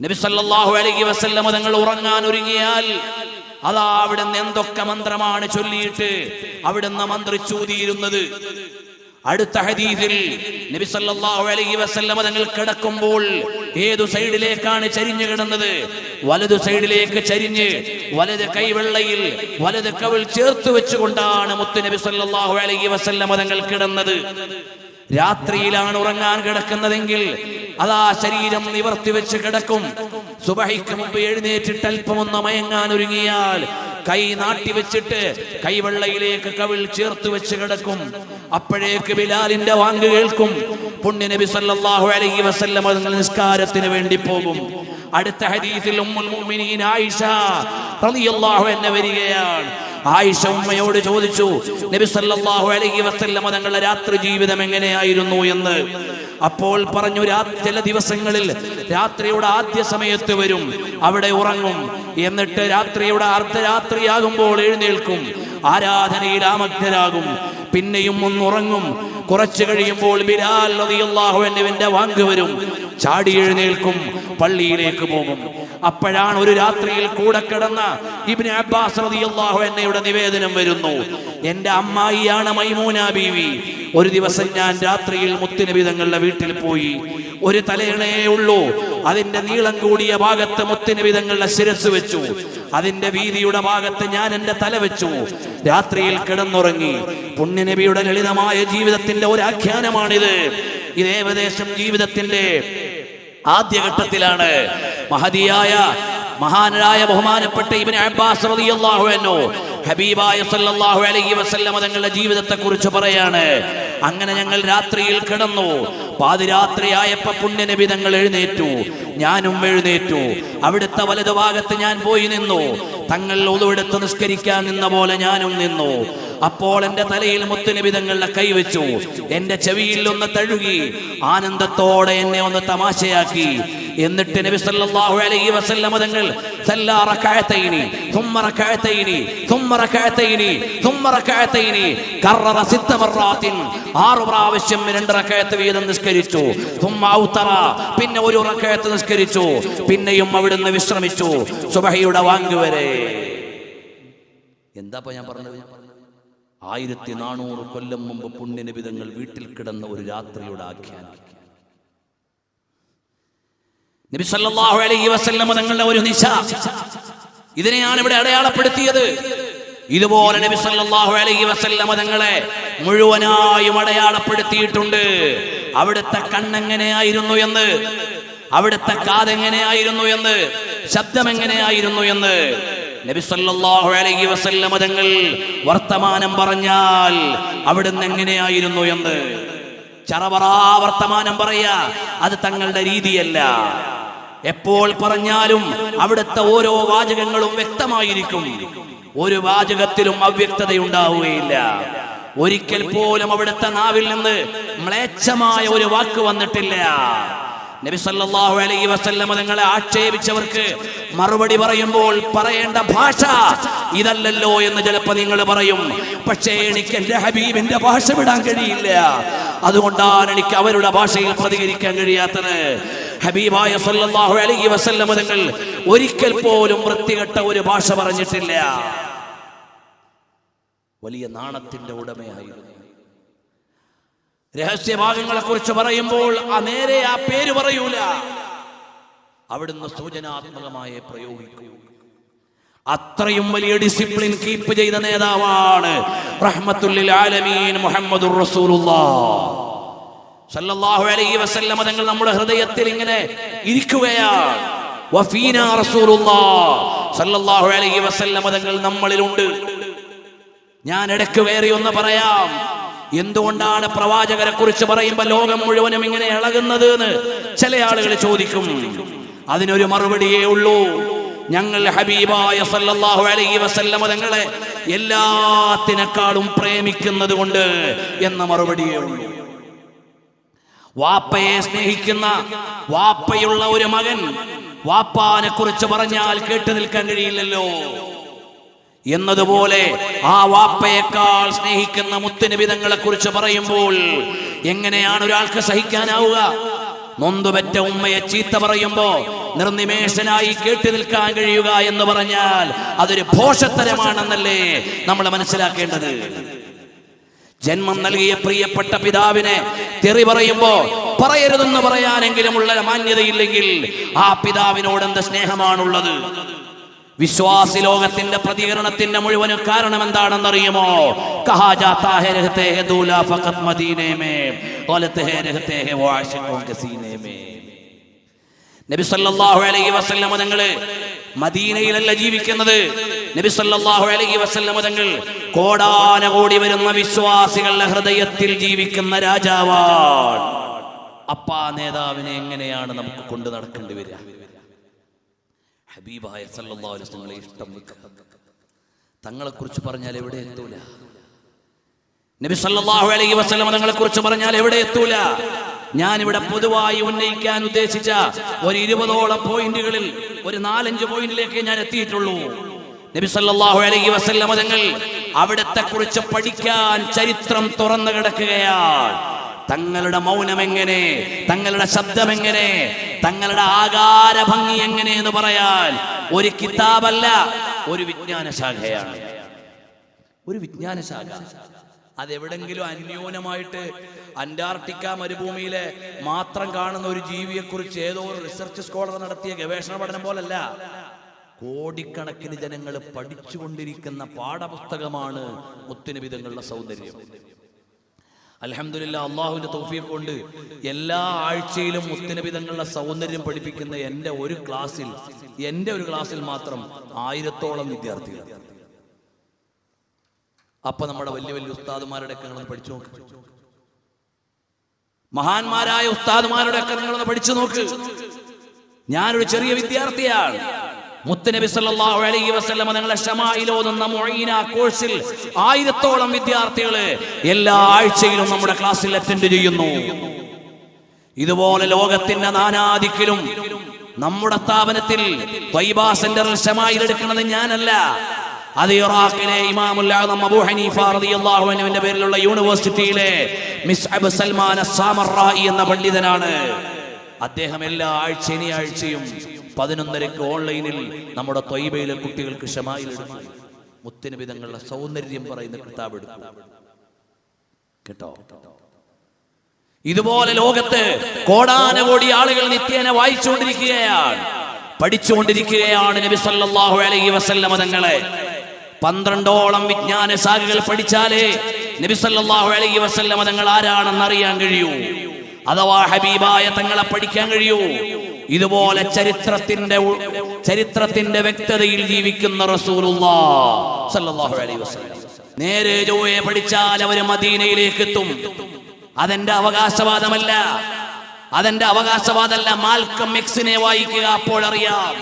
നബി സല്ലല്ലാഹു അലൈഹി വസല്ലം തങ്ങൾ ഉറങ്ങാൻ ഒരുങ്ങിയാൽ അതാ അവിടുന്ന് എന്തൊക്കെ മന്ത്രമാണ് ചൊല്ലിയിട്ട് അവിടുന്ന് മന്ത്രിച്ചൂതിയിരുന്നത്. അടുത്ത ഹദീസിൽ നബി സല്ലല്ലാഹു അലൈഹി വസല്ലം തങ്ങൾ കിടക്കുമ്പോൾ ഏതു സൈഡിലേക്കാണ് ചരിഞ്ഞു കിടന്നത്? വലതു സൈഡിലേക്ക് ചരിഞ്ഞ് വലത് കൈവെള്ളയിൽ വലത് കവിൾ ചേർത്ത് വെച്ചുകൊണ്ടാണ് മുത്ത് നബി സല്ലല്ലാഹു അലൈഹി വസല്ലം തങ്ങൾ കിടന്നത്. രാത്രിയിലാണ് ഉറങ്ങാൻ കിടക്കുന്നതെങ്കിൽ അതാ ശരീരം നിവർത്തി വെച്ച് കിടക്കും. സുബഹിക്ക് മുമ്പ് എഴുന്നേറ്റിട്ട് അല്പമൊന്ന് മയങ്ങാൻ ഒരുങ്ങിയാൽ കൈ നാട്ടി വെച്ചിട്ട് കൈവെള്ളയിലേക്ക് കവിൾ ചേർത്ത് വെച്ച് കിടക്കും. അപ്പോഴേക്ക് ബിലാലിന്റെ വാങ്ക് കേൾക്കും. പുണ്യ നബി സല്ലല്ലാഹു അലൈഹി വസല്ലം തങ്ങൾ നിസ്കാരത്തിന് വേണ്ടി പോകും. അടുത്ത ഹദീസിൽ ഉമ്മുൽ മുഅ്മിനീൻ ആയിഷ റളിയല്ലാഹു അൻഹ വരികയാണ്. ആയിഷ ഉമ്മയോട് ചോദിച്ചു, നബി സല്ലല്ലാഹു അലൈഹി വസല്ലം തങ്ങളുടെ രാത്രി ജീവിതം എങ്ങനെയായിരുന്നു എന്ന്. അപ്പോൾ പറഞ്ഞു, ചില ദിവസങ്ങളിൽ രാത്രിയുടെ ആദ്യ സമയത്ത് വരും, അവിടെ ഉറങ്ങും, എന്നിട്ട് രാത്രിയുടെ അർദ്ധരാത്രിയാകുമ്പോൾ എഴുന്നേൽക്കും, ആരാധനയിൽ ആമഗ്നരാകും, പിന്നെയും ഒന്നുറങ്ങും. കുറച്ചു കഴിയുമ്പോൾ ബിലാൽ റളിയല്ലാഹു അൻഹുവിന്റെ വാങ്ക് വരും, ചാടി എഴുന്നേൽക്കും, പള്ളിയിലേക്ക് പോകും. അപ്പോഴാണ് ഒരു രാത്രിയിൽ കൂടെ കിടന്ന ഇബ്നു അബ്ബാസ് റളിയല്ലാഹു അൻഹയുടെ നിവേദനം വരുന്നു, എന്റെ അമ്മായിയാണ് മൈമൂന ബീവി. ഒരു ദിവസം ഞാൻ രാത്രിയിൽ മുത്തുനബി തങ്ങളുടെ വീട്ടിൽ പോയി. ഒരു തലയണേ ഉള്ളൂ, അതിന്റെ നീളം കൂടിയ ഭാഗത്ത് മുത്തുനബി തങ്ങളുടെ ശിരസ് വെച്ചു, അതിന്റെ വീതിയുടെ ഭാഗത്ത് ഞാൻ എന്റെ തല വെച്ചു. രാത്രിയിൽ കിടന്നുറങ്ങി. പുണ്യനബിയുടെ ലളിതമായ ജീവിതത്തിന്റെ ഒരു ആഖ്യാനമാണിത്. ഇത് ഏകദേശം ജീവിതത്തിന്റെ ആദ്യഘട്ടത്തിലാണ്. മഹാനായ ബഹുമാനപ്പെട്ട ഇബ്നു അബ്ബാസ് റളിയല്ലാഹു അൻഹു ഹബീബായ സല്ലല്ലാഹു അലൈഹി വസല്ലം തങ്ങളുടെ ജീവിതത്തെ കുറിച്ച് പറയാണ്. അങ്ങനെ ഞങ്ങൾ രാത്രിയിൽ കിടന്നു. പാതിരാത്രിയായപ്പോ പുണ്യനബി തങ്ങൾ എഴുന്നേറ്റു, ഞാനും എഴുന്നേറ്റു. അവിടുത്തെ വലതുഭാഗത്ത് ഞാൻ പോയി നിന്നു. തങ്ങൾ ഒതുവെടുത്ത് നിസ്കരിക്കാൻ നിന്ന പോലെ ഞാനും നിന്നു. അപ്പോൾ എന്റെ തലയിൽ മുത്തുനബി തങ്ങളുടെ കൈവച്ചു, എന്റെ ചെവിയിൽ ഒന്ന് തഴുകി, ആനന്ദത്തോടെ എന്നെ ഒന്ന് തമാശയാക്കി. എന്നിട്ട് നബി സല്ലല്ലാഹു അലൈഹി വസല്ലം തങ്ങൾ സല്ല റകഅതൈനി ثم ركعتين ثم ركعتين ثم ركعتين കററ 6 മറات, 6 പ്രാവശ്യം 2 റകഅത്ത് വീതം നിസ്കരിച്ചു. ثم ഔതറ, പിന്നെ ഒരു റകഅത്ത് നിസ്കരിച്ചു. പിന്നെയും അവിടുന്ന് വിശ്രമിച്ചു സുബഹിയുടെ വാങ്ക് വരെ. എന്താ ഞാൻ പറഞ്ഞത്? 1400 കൊല്ലം മുമ്പ് പുണ്യനബി തങ്ങൾ വീട്ടിൽ കിടന്ന ഒരു രാത്രിയുടെ ആഖ്യാനം. നബി സല്ലല്ലാഹു അലൈഹി വസല്ലം തങ്ങളുടെ ഒരു നിശ, ഇതിനെയാണ് ഇവിടെ അടയാളപ്പെടുത്തിയത്. ഇതുപോലെ നബി സല്ലല്ലാഹു അലൈഹി വസല്ലം തങ്ങളെ മുഴുവനായും അടയാളപ്പെടുത്തിയിട്ടുണ്ട്. അവിടുത്തെ കണ്ണെങ്ങനെയായിരുന്നു എന്ന്, അവിടുത്തെ കാതെങ്ങനെയായിരുന്നു എന്ന്, ശബ്ദം എങ്ങനെയായിരുന്നു എന്ന്. നബി സല്ലല്ലാഹു അലൈഹി വസല്ലം തങ്ങൾ വർത്തമാനം പറഞ്ഞാൽ അവിടുന്ന് എങ്ങനെയായിരുന്നു എന്ന് ചറപറാ വർത്തമാനം പറയാ, അത് തങ്ങളുടെ രീതിയല്ല. എപ്പോൾ പറഞ്ഞാലും അവിടുത്തെ ഓരോ വാചകങ്ങളും വ്യക്തമായിരിക്കും, ഒരു വാചകത്തിലും അവ്യക്തതയുണ്ടാവുകയില്ല. ഒരിക്കൽ പോലും അവിടുത്തെ നാവിൽ നിന്ന് മ്ലേച്ഛമായ ഒരു വാക്ക് വന്നിട്ടില്ല. നബി സല്ലല്ലാഹു അലൈഹി വസല്ലം തങ്ങളെ ആക്ഷേപിച്ചവർക്ക് മറുപടി പറയുമ്പോൾ പറയേണ്ട ഭാഷ ഇതല്ലല്ലോ എന്ന് ചിലപ്പോൾ നിങ്ങൾ പറയും. പക്ഷേ എനിക്ക് എന്റെ ഹബീബിന്റെ ഭാഷ വിടാൻ കഴിയില്ല, അതുകൊണ്ടാണ് എനിക്ക് അവരുടെ ഭാഷയിൽ പ്രതികരിക്കാൻ കഴിയാത്തത്. ഹബീബായ സല്ലല്ലാഹു അലൈഹി വസല്ലം തങ്ങൾ ഒരിക്കൽ പോലും വൃത്തികെട്ട ഒരു ഭാഷ പറഞ്ഞിട്ടില്ല. വലിയ നാണത്തിന്റെ ഉടമയായിരുന്നു. രഹസ്യഭാഗങ്ങളെ കുറിച്ച് പറയുമ്പോൾ നേരെ ആ പേര് പറയൂല, അവിടുന്ന് സൂചനാത്മകമായി പ്രയോഗിക്കൂ. അത്രയും വലിയ ഡിസിപ്ലിൻ കീപ്പ് ചെയ്ത നേതാവാണ് റഹ്മത്തുൽ ലിൽ ആലമീൻ മുഹമ്മദുർ റസൂലുള്ളാഹ് സല്ലല്ലാഹു അലൈഹി വസല്ലം തങ്ങൾ നമ്മുടെ ഹൃദയത്തിൽ ഇങ്ങനെ ഇരിക്കുകയാണ്. വഫീനാ റസൂലുള്ളാഹ് സല്ലല്ലാഹു അലൈഹി വസല്ലം തങ്ങൾ നമ്മളിലുണ്ട്. ഞാൻ ഇടയ്ക്ക് വേറെ ഒന്ന് പറയാം. എന്തുകൊണ്ടാണ് പ്രവാചകരെ കുറിച്ച് പറയുമ്പോൾ ലോകം മുഴുവനും ഇങ്ങനെ ഇളകുന്നത് എന്ന് ചില ആളുകൾ ചോദിക്കും. അതിനൊരു മറുപടിയേ ഉള്ളൂ, ഞങ്ങൾ ഹബീബായ സല്ലല്ലാഹു അലൈഹി വസല്ലം തങ്ങളെ എല്ലാത്തിനേക്കാളും പ്രേമിക്കുന്നത് കൊണ്ട് എന്ന മറുപടിയേ ഉള്ളൂ. വാപ്പയെ സ്നേഹിക്കുന്ന വാപ്പയുള്ള ഒരു മകൻ വാപ്പാനെ കുറിച്ച് പറഞ്ഞാൽ കേട്ടു നിൽക്കാൻ കഴിയില്ലല്ലോ. എന്നതുപോലെ ആ വാപ്പയേക്കാൾ സ്നേഹിക്കുന്ന മുത്തുനബി തങ്ങളെ കുറിച്ച് പറയുമ്പോൾ എങ്ങനെയാണ് ഒരാൾക്ക് സഹിക്കാനാവുക? നൊന്തുപെറ്റ ഉമ്മയെ ചീത്ത പറയുമ്പോ നിർനിമേഷനായി കേട്ടു നിൽക്കാൻ കഴിയുക എന്ന് പറഞ്ഞാൽ അതൊരു ഭോഷത്തരമാണെന്നല്ലേ നമ്മൾ മനസ്സിലാക്കേണ്ടത്. ജന്മം നൽകിയ പ്രിയപ്പെട്ട പിതാവിനെ തെറി പറയുമ്പോ പറയരുതെന്ന് പറയാനെങ്കിലുമുള്ള മാന്യതയില്ലെങ്കിൽ ആ പിതാവിനോട് എന്ത് സ്നേഹമാണുള്ളത്? വിശ്വാസി ലോകത്തിന്റെ പ്രതികരണത്തിന്റെ മുഴുവനും കാരണം എന്താണെന്നറിയുമോ? കഹാ ജാതാ high രഹത്തെ high ദൂല ഫഖത് മദീനെ may ഖലത് high രഹത്തെ high വാശിഖോं के सीने में. നബി സല്ലല്ലാഹു അലൈഹി വസല്ലം തങ്ങൾ മദീനയിലല്ല ജീവിക്കുന്നത്. നബി സല്ലല്ലാഹു അലൈഹി വസല്ലം തങ്ങൾ കോടാനകോടി വരുന്ന വിശ്വാസികളുടെ ഹൃദയത്തിൽ ജീവിക്കുന്ന രാജാവാണ്. അപ്പാ നേതാവിനെ എങ്ങനെയാണ് നമുക്ക് കൊണ്ടു നടക്കേണ്ടി വരിക? ഹബീബായ സല്ലല്ലാഹു അലൈഹി വസല്ലം ഇഷ്ടം തങ്ങളെ കുറിച്ച് പറഞ്ഞാൽ എവിടെ എത്തൂല. നബി സല്ലല്ലാഹു അലൈഹി വസല്ലം തങ്ങളെ കുറിച്ച് പറഞ്ഞാൽ എവിടെ എത്തൂല. ഞാനിവിടെ പൊതുവായി ഉന്നയിക്കാൻ ഉദ്ദേശിച്ച ഒരു 20ഓളം പോയിന്റുകളിൽ ഒരു 4-5 പോയിന്റിലേക്ക് ഞാൻ എത്തിയിട്ടുള്ളൂ. നബി സല്ലല്ലാഹു അലൈഹി വസല്ലം തങ്ങൾ അവിടത്തെ കുറിച്ച് പഠിക്കാൻ ചരിത്രം തുറന്നു കിടക്കുകയാണ്. തങ്ങളുടെ മൗനം എങ്ങനെ, തങ്ങളുടെ ശബ്ദം എങ്ങനെ, തങ്ങളുടെ ആകാര ഭംഗി എങ്ങനെ എന്ന് പറയാൻ ഒരു കിതാബല്ല, ഒരു വിജ്ഞാന ശാഖയാണ്. ഒരു വിജ്ഞാന ശാഖ. അതെവിടെങ്കിലും അന്യൂനമായിട്ട് അന്റാർട്ടിക്ക മരുഭൂമിയിലെ മാത്രം കാണുന്ന ഒരു ജീവിയെ കുറിച്ച് ഏതോ ഒരു റിസർച്ച് സ്കോളർ നടത്തിയ ഗവേഷണ പഠനം പോലല്ല. കോടിക്കണക്കിന് ജനങ്ങൾ പഠിച്ചുകൊണ്ടിരിക്കുന്ന പാഠപുസ്തകമാണ് മുത്തുനബി തങ്ങളുടെ സൗന്ദര്യം. അൽഹംദുലില്ലാ, അള്ളാഹുവിന്റെ തൗഫീഖ് കൊണ്ട് എല്ലാ ആഴ്ചയിലും മുത്തുനബി തങ്ങളുടെ സൗന്ദര്യം പഠിപ്പിക്കുന്ന എൻ്റെ ഒരു ക്ലാസ്സിൽ മാത്രം 1000ഓളം വിദ്യാർത്ഥികൾ. അപ്പൊ നമ്മുടെ വലിയ വലിയ ഉസ്താദുമാരുടെ ഒക്കെ നിങ്ങൾ പഠിച്ചു നോക്ക്, മഹാന്മാരായ ഉസ്താദുമാരുടെ ഒക്കെ നിങ്ങളൊന്ന് പഠിച്ചു നോക്ക്. ഞാനൊരു ചെറിയ വിദ്യാർത്ഥിയാണ്. മുത്തുനബി സല്ലല്ലാഹു അലൈഹി വസല്ലം തങ്ങളുടെ ശമാഇൽ ഓതുന്ന മുഈന കോഴ്സിൽ 1000ഓളം വിദ്യാർത്ഥികൾ എല്ലാ ആഴ്ചയിലും നമ്മുടെ ക്ലാസ്സിൽ അറ്റൻഡ് ചെയ്യുന്നു. ഇതുപോലെ ലോകത്തിന്റെ നാനാദിക്കിലും നമ്മുടെ സ്ഥാപനത്തിൽ ത്വയ്ബ സെന്ററിൽ ശമാഇൽ എടുക്കുന്നത് ഞാനല്ല, അത് ഇറാഖിലെ ഇമാമുൽ ആദം അബൂ ഹനീഫ റളിയല്ലാഹു അൻഹുവിന്റെ പേരിലുള്ള യൂണിവേഴ്സിറ്റിയിലെ മിസ്അബ് സൽമാൻ അസ്സാമറായി എന്ന പണ്ഡിതനാണ്. അദ്ദേഹം എല്ലാ ശനിയാഴ്ചയും 11:30 ഓൺലൈനിൽ നമ്മുടെ ത്വയ്ബയിലെ കുട്ടികൾക്ക് ശമാഇൽ എടുക്കും. മുത്തുനബി തങ്ങളുടെ സൗന്ദര്യം പറയുന്ന കിതാബ് എടുക്കും. കേട്ടോ? ഇതുപോലെ ലോകത്ത് കോടാനകോടി ആളുകൾ നിത്യേന വായിച്ചുകൊണ്ടിരിക്കുകയാണ്, പഠിച്ചുകൊണ്ടിരിക്കുകയാണ് നബി സല്ലല്ലാഹു അലൈഹി വസല്ലം തങ്ങളെ. 12ഓളം വിജ്ഞാന ശാഖകൾ പഠിച്ചാലേ നബി സല്ലല്ലാഹു അലൈഹി വസല്ലം തങ്ങൾ ആരാണെന്ന് അറിയാൻ കഴിയൂ, അഥവാ ഹബീബായ തങ്ങളെ പഠിക്കാൻ കഴിയൂ. ഇതുപോലെ ചരിത്രത്തിന്റെ വ്യക്തതയിൽ ജീവിക്കുന്ന റസൂലുള്ളാഹി സ്വല്ലല്ലാഹു അലൈഹി വസല്ലം നേരെ ജോയെ പഠിച്ചാൽ അവർ മദീനയിലേക്ക് എത്തും. അതെന്റെ അവകാശവാദമല്ല, മാൽക്കം എക്സിനെ വായിക്കുക, അപ്പോൾ അറിയാം.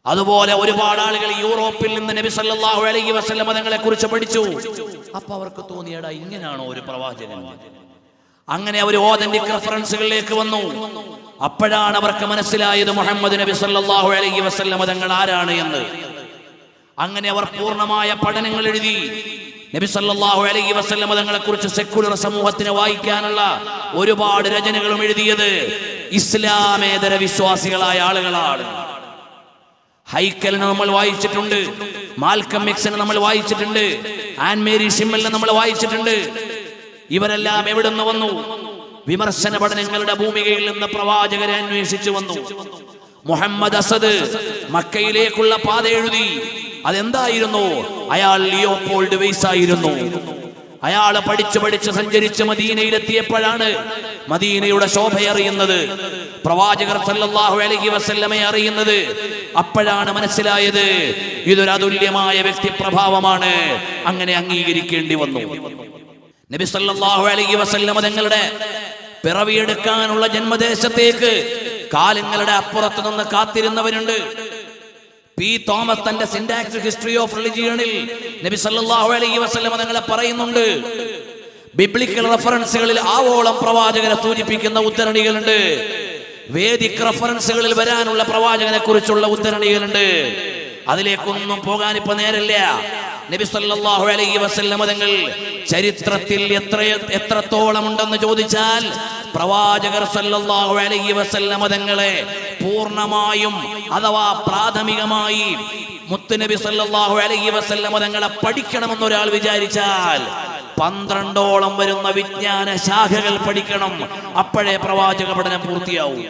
അതുപോലെ ഒരുപാട് ആളുകൾ യൂറോപ്പിൽ നിന്ന് നബി സല്ലല്ലാഹു അലൈഹി വസല്ലം തങ്ങളെ കുറിച്ച് പഠിച്ചു. അപ്പൊ അവർക്ക് തോന്നിയടാ, ഇങ്ങനെയാണോ ഒരു പ്രവാചകൻ? അങ്ങനെ അവർ ഓതന്റിക് റെഫറൻസുകളിലേക്ക് വന്നു. അപ്പോഴാണ് അവർക്ക് മനസ്സിലായത് മുഹമ്മദ് നബി സല്ലല്ലാഹു അലൈഹി വസല്ലം തങ്ങൾ ആരാണ് എന്ന്. അങ്ങനെ അവർ പൂർണ്ണമായ പഠനങ്ങൾ എഴുതി. നബി സല്ലല്ലാഹു അലൈഹി വസല്ലം തങ്ങളെ കുറിച്ച് സെക്കുലർ സമൂഹത്തിന് വായിക്കാനുള്ള ഒരുപാട് രചനകളും എഴുതിയത് ഇസ്ലാമേതര വിശ്വാസികളായ ആളുകളാണ്. ഹൈക്കലിനെ നമ്മൾ വായിച്ചിട്ടുണ്ട്, മാൽക്കം എക്സിനെ നമ്മൾ വായിച്ചിട്ടുണ്ട്, ആൻ മേരി ഷിമ്മലിനെ നമ്മൾ വായിച്ചിട്ടുണ്ട്. ഇവരെല്ലാം എവിടെ നിന്ന് വന്നു? വിമർശന പഠനങ്ങളുടെ ഭൂമികയിൽ നിന്ന് പ്രവാചകരെ അന്വേഷിച്ചു വന്നു. മുഹമ്മദ് അസദ് മക്കയിലേക്കുള്ള പാത എഴുതി. അതെന്തായിരുന്നു? അയാൾ ലിയോപോൾഡ് വെയ്സ് ആയിരുന്നു. അയാൾ പഠിച്ച് സഞ്ചരിച്ച് മദീനയിലെത്തിയപ്പോഴാണ് മദീനയുടെ ശോഭയറിയുന്നത്, പ്രവാചകർ സല്ലല്ലാഹു അലൈഹി വസല്ലമയെ അറിയുന്നത്. അപ്പോഴാണ് മനസ്സിലായത് ഇതൊരു അതുല്യമായ വ്യക്തിപ്രഭാവമാണ്. അങ്ങനെ അംഗീകരിക്കേണ്ടി വന്നു. നബി സല്ലല്ലാഹു അലൈഹി വസല്ലം തങ്ങളുടെ പിറവിയെടുക്കാനുള്ള ജന്മദേശത്തേക്ക് കാലങ്ങളുടെ അപ്പുറത്ത് നിന്ന് കാത്തിരുന്നവരുണ്ട്. പി തോമസ് തന്റെ സിന്റാക്സ് ഹിസ്റ്ററി ഓഫ് റിലിജിയനിൽ നബി സല്ലല്ലാഹു അലൈഹി വസല്ലം തങ്ങളെ പറയുന്നുണ്ട്. ബിബ്ലിക്കൽ റെഫറൻസുകളിൽ ആവോളം പ്രവാചകനെ സൂചിപ്പിക്കുന്ന ഉദ്ധരണികളുണ്ട്. വേദിക് റെഫറൻസുകളിൽ വരാനുള്ള പ്രവാചകനെ കുറിച്ചുള്ള ഉദ്ധരണികളുണ്ട്. അതിലേക്കൊന്നും പോകാൻ ഇപ്പൊ നേരല്ല. നബി സല്ലല്ലാഹു അലൈഹി വസല്ലം തങ്ങൾ ചരിത്രത്തിൽ എത്രത്തോളം ഉണ്ടെന്ന് ചോദിച്ചാൽ പ്രവാചകർ സല്ലല്ലാഹു അലൈഹി വസല്ലം തങ്ങളെ പൂർണ്ണമായും അഥവാ പ്രാഥമികമായി മുത്തുനബി സല്ലല്ലാഹു അലൈഹി വസല്ലം തങ്ങളെ പഠിക്കണമെന്നൊരാൾ വിചാരിച്ചാൽ 12ഓളം വരുന്ന വിജ്ഞാന ശാഖകൾ പഠിക്കണം. അപ്പോഴേ പ്രവാചക പഠനം പൂർത്തിയാവും.